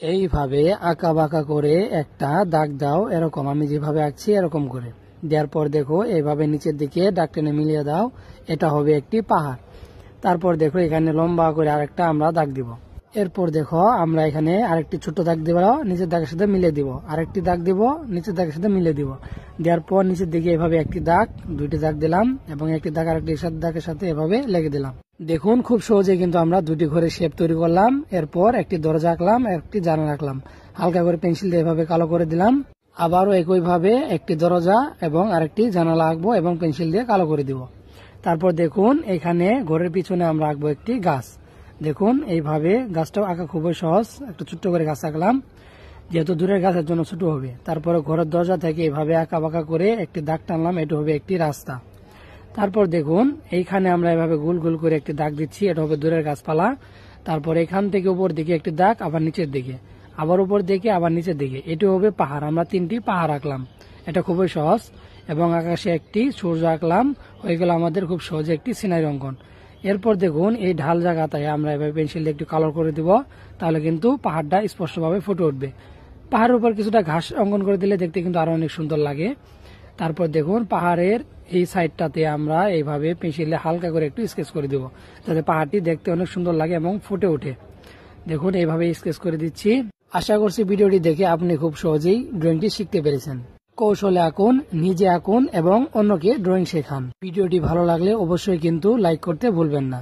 এইভাবে আঁকা বাঁকা করে একটা দাগ দাও, এরকম আমি যেভাবে আঁকছি এরকম করে দেওয়ার পর দেখো এইভাবে নিচের দিকে দাগ টেনে মিলিয়ে দাও, এটা হবে একটি পাহাড়। তারপর দেখো এখানে লম্বা করে আরেকটা আমরা দাগ দিব। এরপর দেখো আমরা এখানে আরেকটি ছোট দাগ দিব, নিচের দাগের সাথে মিলে দিব, আরেকটি দাগ দিব, নিচের দাগের সাথে মিলে দিব। দেওয়ার পর নিচের দিকে এভাবে একটি দাগ, দুইটি দাগ দিলাম এবং একটি দাগ আরেকটি দাগের সাথে এভাবে লেগে দিলাম। দেখুন খুব সহজে কিন্তু আমরা দুটি ঘরের শেপ তৈরি করলাম। এরপর একটি দরজা আঁকলাম, একটি জানালা আঁকলাম, হালকা করে পেন্সিল দিয়ে এভাবে কালো করে দিলাম। আবারও একইভাবে একটি দরজা এবং আরেকটি জানালা আঁকবো এবং পেন্সিল দিয়ে কালো করে দিব। তারপর দেখুন এখানে ঘরের পিছনে আমরা আঁকবো একটি গাছ। দেখুন এইভাবে গাছটাও আঁকা খুবই সহজ, একটু ছোট্ট করে গাছ আঁকলাম, যেহেতু দূরের গাছের জন্য ছোট হবে। তারপরে ঘরের দরজা থেকে এইভাবে আঁকা বাঁকা করে একটি দাগ টানলাম, এটা হবে একটি রাস্তা। তারপর দেখুন এইখানে আমরা এভাবে গোল গোল করে একটি দাগ দিচ্ছি, এটা হবে দূরের গাছপালা। তারপর এখান থেকে উপর দিকে একটি দাগ, আবার নিচের দিকে, আবার উপর দিকে, আবার নিচের দিকে, এটি হবে পাহাড়। আমরা তিনটি পাহাড় আঁকলাম, এটা খুবই সহজ। এবং আকাশে একটি সূর্য আঁকলাম, হয়ে গেল আমাদের খুব সহজে একটি সিনারি অঙ্কন। এরপর দেখুন এই ঢাল জায়গাটায় আমরা এভাবে পেন্সিল দিয়ে একটু কালার করে দিব, তাহলে কিন্তু পাহাড়টা স্পষ্টভাবে ফুটে উঠবে। পাহাড়ের উপর কিছুটা ঘাস অঙ্কন করে দিলে দেখতে কিন্তু আরো অনেক সুন্দর লাগে। তারপর দেখুন পাহাড়ের এই সাইডটাতে আমরা এইভাবে পেন্সিলে হালকা করে একটু স্কেচ করে দিব, যাতে পাহাড়টি দেখতে অনেক সুন্দর লাগে এবং ফুটে ওঠে। দেখুন এইভাবে স্কেচ করে দিচ্ছি। আশা করছি ভিডিওটি দেখে আপনি খুব সহজেই ড্রয়িংটি শিখতে পেরেছেন। কৌশলে আঁকুন, নিজে আঁকুন এবং অন্যকে ড্রয়িং শেখান। ভিডিওটি ভালো লাগলে অবশ্যই কিন্তু লাইক করতে ভুলবেন না।